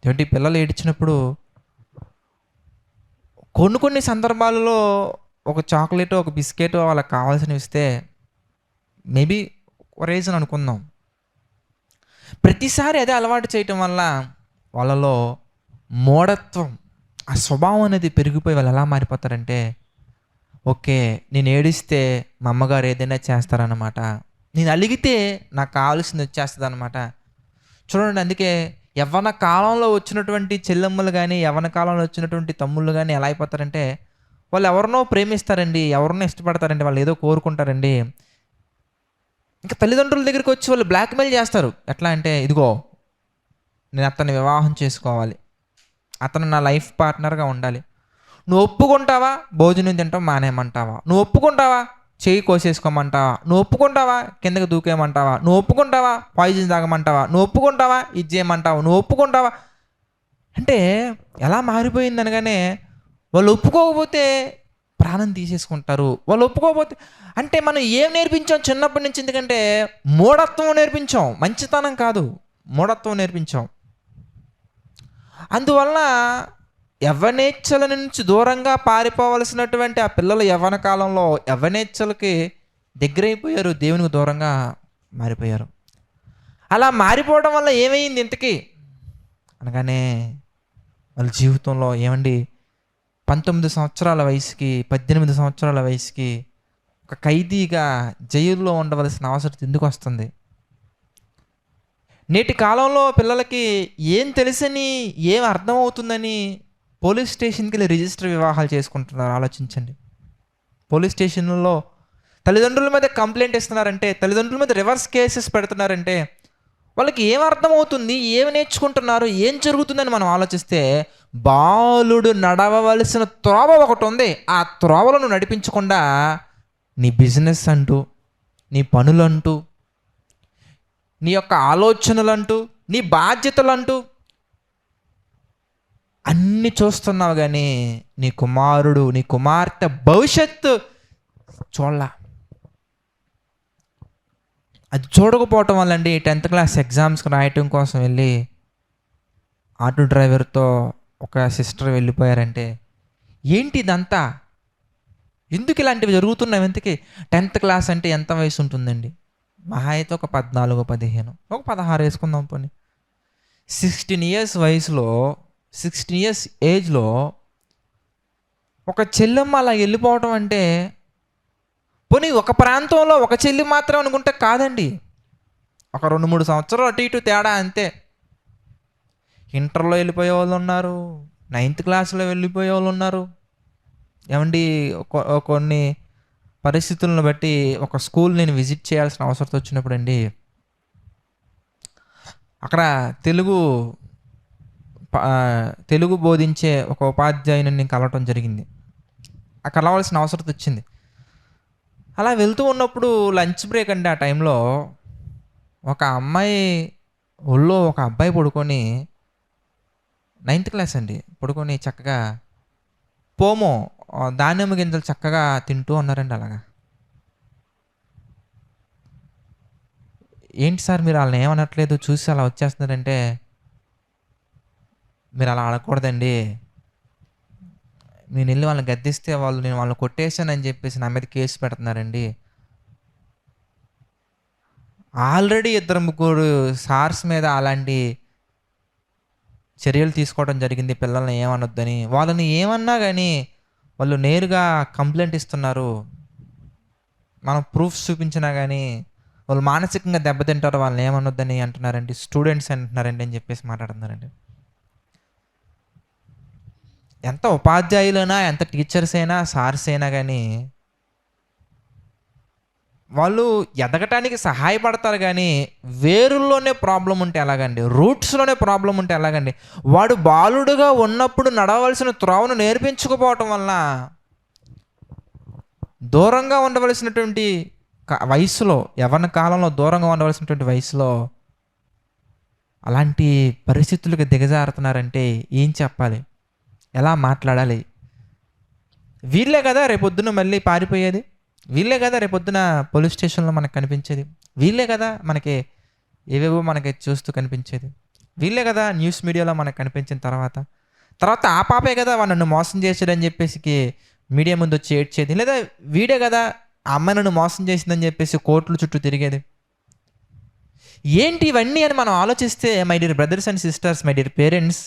ఏమిటి పిల్లలు ఏడ్చినప్పుడు కొన్ని సందర్భాలలో ఒక చాక్లెట్, ఒక బిస్కెట్ వాళ్ళకి కావాల్సినవి ఇస్తే మేబీ రీజన్ అనుకుందాం. ప్రతిసారి అదే అలవాటు చేయటం వల్ల వాళ్ళలో మూఢత్వం, ఆ స్వభావం అనేది పెరిగిపోయి వాళ్ళు ఎలా మారిపోతారంటే, ఓకే, నేను ఏడిస్తే మా అమ్మగారు ఏదైనా చేస్తారన్నమాట, నేను అలిగితే నాకు కావాల్సింది వచ్చేస్తుంది అనమాట. చూడండి, అందుకే యవ్వన కాలంలో వచ్చినటువంటి చెల్లెమ్మలు కానీ, యవ్వన కాలంలో వచ్చినటువంటి తమ్ముళ్ళు కానీ ఎలా అయిపోతారంటే, వాళ్ళు ఎవరినో ప్రేమిస్తారండి, ఎవరినో ఇష్టపడతారండి, వాళ్ళు ఏదో కోరుకుంటారండి. ఇంకా తల్లిదండ్రుల దగ్గరికి వచ్చి వాళ్ళు బ్లాక్మెయిల్ చేస్తారు. ఎట్లా అంటే, ఇదిగో నేను అతన్ని వివాహం చేసుకోవాలి, అతను నా లైఫ్ పార్ట్నర్గా ఉండాలి, నువ్వు ఒప్పుకుంటావా భోజనం తింటాం మానేయమంటావా, నువ్వు ఒప్పుకుంటావా చెయ్యి కోసేసుకోమంటావా, నువ్వు ఒప్పుకుంటావా కిందకి దూకేయమంటావా, నువ్వు ఒప్పుకుంటావా పాయిజన్ తాగమంటావా, నువ్వు ఒప్పుకుంటావా ఇది చేయమంటావా, నువ్వు ఒప్పుకుంటావా అంటే ఎలా మారిపోయింది అనగానే, వాళ్ళు ఒప్పుకోకపోతే ప్రాణం తీసేసుకుంటారు. వాళ్ళు ఒప్పుకోకపోతే అంటే మనం ఏం నేర్పించాం చిన్నప్పటి నుంచి? ఎందుకంటే మూఢత్వం నేర్పించాం, మంచితనం కాదు, మూఢత్వం నేర్పించాం. అందువల్ల యవ్వనేచ్ఛల నుంచి దూరంగా పారిపోవలసినటువంటి ఆ పిల్లలు యవ్వన కాలంలో యవ్వనేచ్ఛలకి దగ్గరైపోయారు, దేవునికి దూరంగా మారిపోయారు. అలా మారిపోవడం వల్ల ఏమైంది ఇంతకీ అనగానే, వాళ్ళ జీవితంలో ఏమండి 19 సంవత్సరాల వయసుకి 18 సంవత్సరాల వయసుకి ఒక ఖైదీగా జైల్లో ఉండవలసిన అవసరం ఎందుకు వస్తుంది? నేటి కాలంలో పిల్లలకి ఏం తెలుసని, ఏం అర్థమవుతుందని పోలీస్ స్టేషన్కి వెళ్ళి రిజిస్టర్ వివాహాలు చేసుకుంటున్నారు. ఆలోచించండి. పోలీస్ స్టేషన్లలో తల్లిదండ్రుల మీద కంప్లైంట్ ఇస్తున్నారంటే, తల్లిదండ్రుల మీద రివర్స్ కేసెస్ పెడుతున్నారంటే వాళ్ళకి ఏం అర్థమవుతుంది, ఏమి నేర్చుకుంటున్నారు, ఏం జరుగుతుందని మనం ఆలోచిస్తే, బాలుడు నడవవలసిన త్రోవ ఒకటి ఉంది, ఆ త్రోవలను నడిపించకుండా నీ బిజినెస్ అంటూ, నీ పనులంటూ, నీ యొక్క ఆలోచనలంటూ, నీ బాధ్యతలంటూ అన్నీ చూస్తున్నావు, కానీ నీ కుమారుడు నీ కుమార్తె భవిష్యత్తు చూడలా. అది చూడకపోవటం వల్ల అండి 10th క్లాస్ ఎగ్జామ్స్కి రాయటం కోసం వెళ్ళి ఆటో డ్రైవర్తో ఒక సిస్టర్ వెళ్ళిపోయారంటే, ఏంటి ఇదంతా, ఎందుకు ఇలాంటివి జరుగుతున్నాయి? ఎందుకు 10th క్లాస్ అంటే ఎంత వయసు ఉంటుందండి? మహా అయితే ఒక 14, 15, ఒక 16 వేసుకుందాం పోనీ. 16 ఇయర్స్ వయసులో, 16 ఇయర్స్ ఏజ్లో ఒక చెల్లెమ్మ అలా వెళ్ళిపోవటం అంటే, పోనీ ఒక ప్రాంతంలో ఒక చెల్లి మాత్రం అనుకుంటే కాదండి, ఒక 2-3 సంవత్సరాలు అటు ఇటు తేడా అంతే. ఇంటర్లో వెళ్ళిపోయే వాళ్ళు ఉన్నారు, 9th క్లాస్లో వెళ్ళిపోయే వాళ్ళు ఉన్నారు. ఏమండి, కొన్ని పరిస్థితులను బట్టి ఒక స్కూల్ నేను విజిట్ చేయాల్సిన అవసరం వచ్చినప్పుడు అండి, అక్కడ తెలుగు బోధించే ఒక ఉపాధ్యాయుని నేను కలవటం జరిగింది. కలవాల్సిన అవసరం వచ్చింది. అలా వెళ్తూ ఉన్నప్పుడు లంచ్ బ్రేక్ అండి, ఆ టైంలో ఒక అమ్మాయి ఒళ్ళో ఒక అబ్బాయి పడుకొని, 9th క్లాస్ అండి, పడుకొని చక్కగా పోమో ధాన్యము గింజలు చక్కగా తింటూ ఉన్నారండి. అలాగా ఏంటి సార్ మీరు వాళ్ళని ఏమనట్లేదు, చూసి అలా వచ్చేస్తున్నారంటే, మీరు అలా అనకూడదండి, నేను వెళ్ళి వాళ్ళని గద్దిస్తే నేను వాళ్ళని కొట్టేశానని చెప్పేసి నా మీద కేసు పెడుతున్నారండి. ఆల్రెడీ 2-3 సార్స్ మీద అలాంటి చర్యలు తీసుకోవడం జరిగింది, పిల్లల్ని ఏమనొద్దని. వాళ్ళని ఏమన్నా కానీ వాళ్ళు నేరుగా కంప్లైంట్ ఇస్తున్నారు. మనం ప్రూఫ్స్ చూపించినా కానీ వాళ్ళు మానసికంగా దెబ్బతింటారు, వాళ్ళని ఏమనొద్దని అంటున్నారండి, స్టూడెంట్స్ అంటున్నారండి అని చెప్పేసి మాట్లాడుతున్నారండి. ఎంత ఉపాధ్యాయులైనా, ఎంత టీచర్స్ అయినా, సార్స్ అయినా కానీ వాళ్ళు ఎదగటానికి సహాయపడతారు, కానీ వేరుల్లోనే ప్రాబ్లం ఉంటే ఎలాగండి, రూట్స్లోనే ప్రాబ్లం ఉంటే ఎలాగండి? వాడు బాలుడుగా ఉన్నప్పుడు నడవలసిన త్రోవను నేర్పించకపోవటం వల్ల దూరంగా ఉండవలసినటువంటి వయసులో, యవ్వన కాలంలో దూరంగా ఉండవలసినటువంటి వయసులో అలాంటి పరిస్థితులకు దిగజారుతున్నారంటే ఏం చెప్పాలి, ఎలా మాట్లాడాలి? వీళ్ళే కదా రేపొద్దున మళ్ళీ పారిపోయేది, వీళ్ళే కదా రేపొద్దున పోలీస్ స్టేషన్లో మనకు కనిపించేది, వీళ్ళే కదా మనకి ఏవేవో మనకి చూస్తూ కనిపించేది. వీళ్ళే కదా న్యూస్ మీడియాలో మనకు కనిపించిన తర్వాత తర్వాత ఆ పాపే కదా వాడు నన్ను మోసం చేశాడని చెప్పేసి మీడియా ముందు వచ్చి ఏడ్చేది, లేదా వీడే కదా ఆ అమ్మాయి నన్ను మోసం చేసిందని చెప్పేసి కోర్టుల చుట్టూ తిరిగేది. ఏంటి ఇవన్నీ అని మనం ఆలోచిస్తే, my dear brothers and sisters, my dear parents,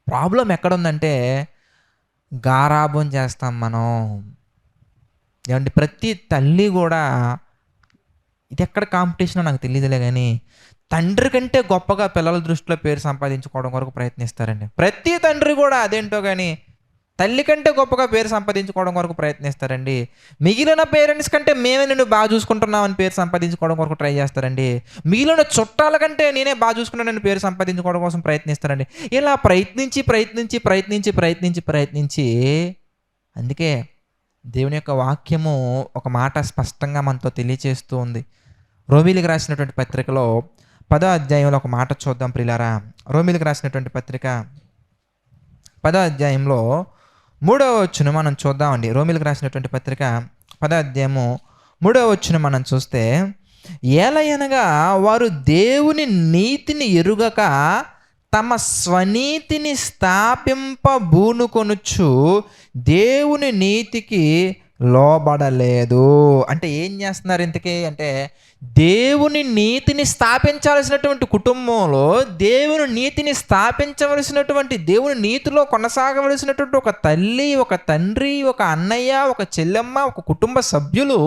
problem ఎక్కడుందంటే గారాబం చేస్తాం మనం. ఏమంటే ప్రతి తల్లి కూడా, ఇది ఎక్కడ కాంపిటీషనో నాకు తెలియదులే కానీ, తండ్రి కంటే గొప్పగా పిల్లల దృష్టిలో పేరు సంపాదించుకోవడం కొరకు ప్రయత్నిస్తారండి. ప్రతి తండ్రి కూడా అదేంటో కానీ తల్లి కంటే గొప్పగా పేరు సంపాదించుకోవడం కొరకు ప్రయత్నిస్తారండి. మిగిలిన పేరెంట్స్ కంటే మేమే నిన్ను బాగా చూసుకుంటున్నామని పేరు సంపాదించుకోవడం కొరకు ట్రై చేస్తారండి. మిగిలిన చుట్టాల కంటే నేనే బాగా చూసుకున్నానని పేరు సంపాదించుకోవడం కోసం ప్రయత్నిస్తారండి. ఇలా ప్రయత్నించి అందుకే దేవుని యొక్క వాక్యము ఒక మాట స్పష్టంగా మనతో తెలియచేస్తూ ఉంది. రోమీలకు రాసినటువంటి పత్రికలో 10వ అధ్యాయంలో ఒక మాట చూద్దాం ప్రియులారా. రోమీలకు రాసినటువంటి పత్రిక 10వ అధ్యాయంలో 3వ వచనం మనం చూద్దామండి. రోమీలకు రాసినటువంటి పత్రిక 10వ అధ్యాయము 3వ వచనం మనం చూస్తే, ఏలయనగా వారు దేవుని నీతిని ఎరుగక తమ స్వనీతిని స్థాపింపబూనుకొనుచు దేవుని నీతికి లోబడలేదు. అంటే ఏం చేస్తున్నారు ఇంతకీ అంటే, దేవుని నీతిని స్థాపించాల్సినటువంటి కుటుంబంలో, దేవుని నీతిని స్థాపించవలసినటువంటి, దేవుని నీతిలో కొనసాగవలసినటువంటి ఒక తల్లి, ఒక తండ్రి, ఒక అన్నయ్య, ఒక చెల్లెమ్మ, ఒక కుటుంబ సభ్యులు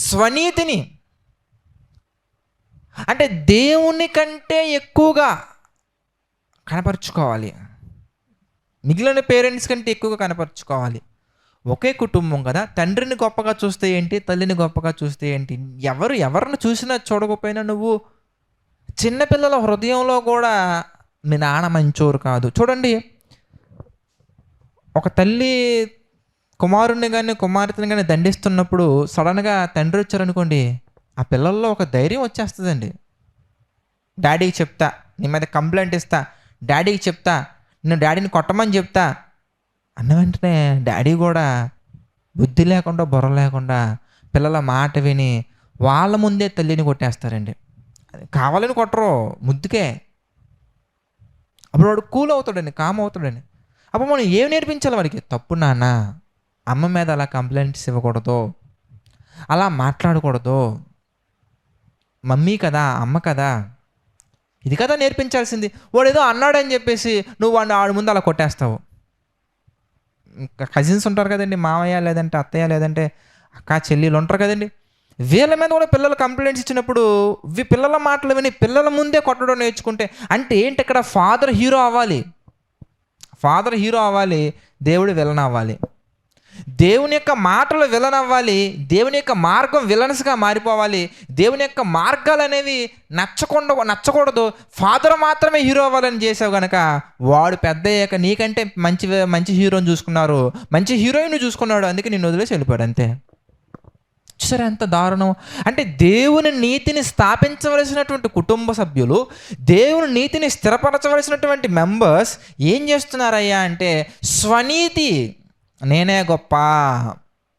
స్వనీతిని, అంటే దేవుని కంటే ఎక్కువగా కనపరుచుకోవాలి, మిగిలిన పేరెంట్స్ కంటే ఎక్కువగా కనపరుచుకోవాలి. ఒకే కుటుంబం కదా, తండ్రిని గొప్పగా చూస్తే ఏంటి, తల్లిని గొప్పగా చూస్తే ఏంటి, ఎవరిని చూసినా చూడకపోయినా నువ్వు చిన్నపిల్లల హృదయంలో కూడా మీ నాన్న మంచోరు కాదు. చూడండి, ఒక తల్లి కుమారుణ్ణి కానీ కుమార్తెని కానీ దండిస్తున్నప్పుడు సడన్గా తండ్రి వచ్చారనుకోండి, ఆ పిల్లల్లో ఒక ధైర్యం వచ్చేస్తుందండి. డాడీకి చెప్తా, నీ మీద కంప్లైంట్ ఇస్తా, డాడీకి చెప్తా, నేను డాడీని కొట్టమని చెప్తా అన్న వెంటనే డాడీ కూడా బుద్ధి లేకుండా బుర్ర లేకుండా పిల్లల మాట విని వాళ్ళ ముందే తల్లిని కొట్టేస్తారండి. కావాలని కొట్టరు, ముద్దుకే. అప్పుడు వాడు కూల్ అవుతాడండి, కామ్ అవుతాడండి. అప్పుడు మనం ఏం నేర్పించాలి వాడికి? తప్పు నాన్న, అమ్మ మీద అలా కంప్లైంట్స్ ఇవ్వకూడదు, అలా మాట్లాడకూడదు, మమ్మీ కదా, అమ్మ కదా, ఇది కదా నేర్పించాల్సింది. వాడు ఏదో అన్నాడని చెప్పేసి నువ్వు వాడిని ఆడి ముందు అలా కొట్టేస్తావు. ఇంకా కజిన్స్ ఉంటారు కదండి, మామయ్య లేదంటే అత్తయ్య లేదంటే అక్క చెల్లెలు ఉంటారు కదండి, వీళ్ళ మీద కూడా పిల్లలు కంప్లైంట్స్ ఇచ్చినప్పుడు పిల్లల మాటలు విని పిల్లల ముందే కొట్టడం నేర్చుకుంటే, అంటే ఏంటి, ఇక్కడ ఫాదర్ హీరో అవ్వాలి, దేవుడు విలన్ అవ్వాలి. దేవుని యొక్క మాటలు విలన్ అవ్వాలి, దేవుని యొక్క మార్గం విలన్స్గా మారిపోవాలి. దేవుని యొక్క మార్గాలు అనేవి నచ్చకూడదు, ఫాదర్ మాత్రమే హీరో అవ్వాలని చేసావు కనుక వాడు పెద్ద అయ్యాక నీకంటే మంచి హీరోని చూసుకున్నారు, మంచి హీరోయిన్ చూసుకున్నాడు, అందుకే నిన్ను వదిలేసి వెళ్ళిపోయాడు అంతే. చూసారా ఎంత దారుణం. అంటే దేవుని నీతిని స్థాపించవలసినటువంటి కుటుంబ సభ్యులు, దేవుని నీతిని స్థిరపరచవలసినటువంటి మెంబర్స్ ఏం చేస్తున్నారయ్యా అంటే, స్వనీతి, నేనే గొప్ప,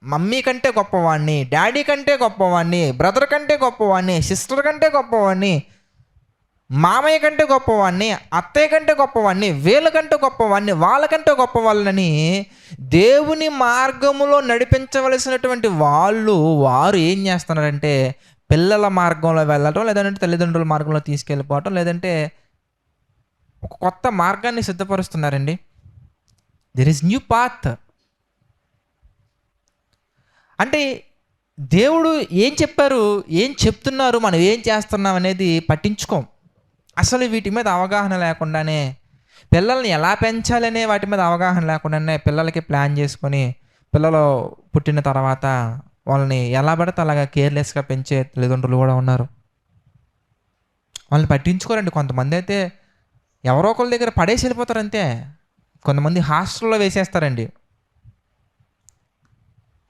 మమ్మీ కంటే గొప్పవాడిని, డాడీ కంటే గొప్పవాడిని, బ్రదర్ కంటే గొప్పవాడిని, సిస్టర్ కంటే గొప్పవాడిని, మామయ్య కంటే గొప్పవాడిని, అత్తయ్య కంటే గొప్పవాడిని, వీళ్ళకంటే గొప్పవాడిని, వాళ్ళకంటే గొప్పవాళ్ళని దేవుని మార్గములో నడిపించవలసినటువంటి వారు ఏం చేస్తున్నారంటే, పిల్లల మార్గంలో వెళ్ళటం, లేదంటే తల్లిదండ్రుల మార్గంలో తీసుకెళ్ళిపోవటం, లేదంటే ఒక కొత్త మార్గాన్ని సిద్ధపరుస్తున్నారండి. There is new path. అంటే దేవుడు ఏం చెప్పారు, ఏం చెప్తున్నారు, మనం ఏం చేస్తున్నాం అనేది పట్టించుకోం. అసలు వీటి మీద అవగాహన లేకుండానే, పిల్లల్ని ఎలా పెంచాలనే వాటి మీద అవగాహన లేకుండానే పిల్లలకి ప్లాన్ చేసుకొని, పిల్లలు పుట్టిన తర్వాత వాళ్ళని ఎలా పడితే అలాగా కేర్లెస్గా పెంచే తల్లిదండ్రులు కూడా ఉన్నారు. వాళ్ళని పట్టించుకోరండి. కొంతమంది అయితే ఎవరో ఒకరి దగ్గర పడేసి వెళ్ళిపోతారు అంతే. కొంతమంది హాస్టల్లో వేసేస్తారండి.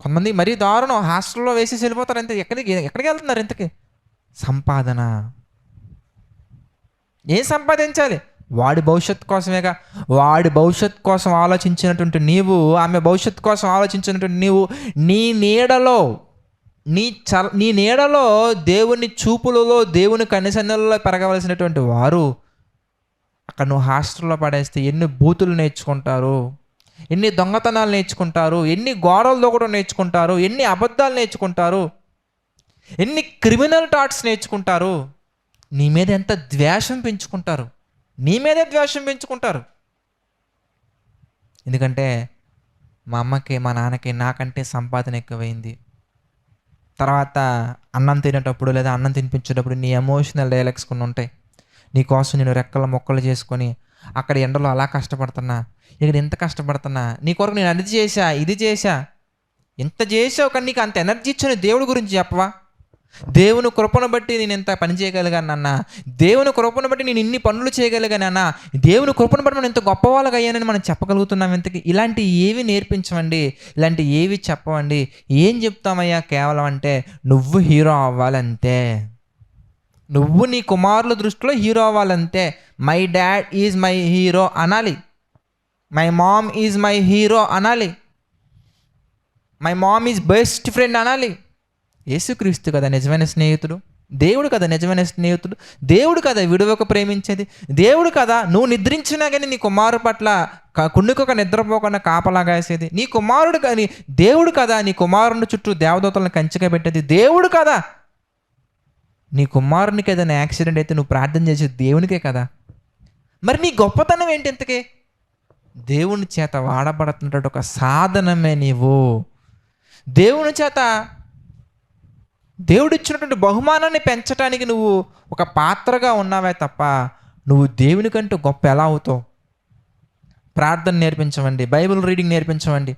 కొంతమంది మరీ దారుణం, హాస్టల్లో వేసేసి వెళ్ళిపోతారు అంతే. ఎక్కడికి వెళ్తున్నారు ఇంతకీ? సంపాదన. ఏం సంపాదించాలి? వాడి భవిష్యత్తు కోసమేగా. వాడి భవిష్యత్తు కోసం ఆలోచించినటువంటి నీవు, ఆమె భవిష్యత్తు కోసం ఆలోచించినటువంటి నీవు, నీ నీడలో నీ నీడలో దేవుని చూపులలో దేవుని కనుసన్నలలో పెరగవలసినటువంటి వారు అక్కడ నువ్వు హాస్టల్లో పడేస్తే ఎన్ని బూతులు నేర్చుకుంటారు, ఎన్ని దొంగతనాలు నేర్చుకుంటారు, ఎన్ని గోడలతో కూడా నేర్చుకుంటారు, ఎన్ని అబద్ధాలు నేర్చుకుంటారు, ఎన్ని క్రిమినల్ థాట్స్ నేర్చుకుంటారు, నీ మీద ఎంత ద్వేషం పెంచుకుంటారు, నీ మీదే ద్వేషం పెంచుకుంటారు. ఎందుకంటే మా అమ్మకి మా నాన్నకి నాకంటే సంపాదన ఎక్కువైంది. తర్వాత అన్నం తినేటప్పుడు లేదా అన్నం తినిపించేటప్పుడు నీ ఎమోషనల్ డైలాగ్స్ కొన్ని ఉంటాయి. నీకోసం నేను రెక్కల మొక్కలు చేసుకొని అక్కడ ఎండలో అలా కష్టపడుతున్నా, ఇక్కడ ఎంత కష్టపడుతున్నా, నీ కొరకు నేను అది చేశా ఇది చేశా, ఎంత చేసావు కానీ నీకు అంత ఎనర్జీ ఇచ్చిన దేవుడి గురించి చెప్పవా? దేవుని కృపను బట్టి నేను ఎంత పని చేయగలిగానన్నా, దేవుని కృపను బట్టి నేను ఇన్ని పనులు చేయగలిగానన్నా, దేవుని కృపను బట్టి మనం ఎంత గొప్పవాళ్ళగా అయ్యానని మనం చెప్పగలుగుతున్నాం. ఇంతకీ ఇలాంటి ఏవి నేర్పించమండి, ఇలాంటి ఏవి చెప్పవండి. ఏం చెప్తామయ్యా కేవలం అంటే నువ్వు హీరో అవ్వాలంతే, నువ్వు నీ కుమారుల దృష్టిలో హీరో అవ్వాలంతే. My dad is my hero అనాలి, my mom is my hero అనాలి, my mom is best friend అనాలి. యేసుక్రీస్తు కదా నిజమైన స్నేహితుడు, దేవుడు కదా నిజమైన స్నేహితుడు, దేవుడు కదా విడువక ప్రేమించేది, దేవుడు కదా నువ్వు నిద్రించినా కానీ నీ కుమారు పట్ల కుండుకొక నిద్రపోకుండా కాపలాగా వేసేది, నీ కుమారుడు కానీ దేవుడు కదా నీ కుమారుని చుట్టూ దేవదూతలను కంచిగా పెట్టేది, దేవుడు కదా. నీ కుమారునికి ఏదైనా యాక్సిడెంట్ అయితే నువ్వు ప్రార్థన చేసేది దేవునికే కదా. మరి నీ గొప్పతనం ఏంటి? ఇంతకీ దేవుని చేత వాడబడుతున్నటువంటి ఒక సాధనమే నీవు. దేవుని చేత దేవుడు ఇచ్చినటువంటి బహుమానాన్ని పెంచడానికి నువ్వు ఒక పాత్రగా ఉన్నావే తప్ప నువ్వు దేవుని కంటే గొప్ప ఎలా అవుతావు? ప్రార్థన నేర్పించమండి, బైబిల్ రీడింగ్ నేర్పించమండి,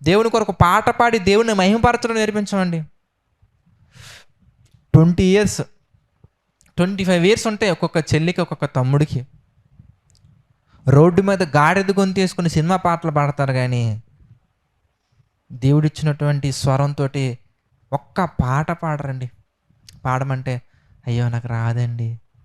దేవుని కొరకు పాట పాడి దేవుని మహిమపరచడం నేర్పించమండి. 20 years 25 years ఉంటాయి ఒక్కొక్క చెల్లికి ఒక్కొక్క తమ్ముడికి. రోడ్డు మీద గాడిద గొంతు వేసుకుని సినిమా పాటలు పాడతారు కానీ దేవుడిచ్చినటువంటి స్వరంతో ఒక్క పాట పాడరండి. పాడమంటే అయ్యో నాకు రాదండి,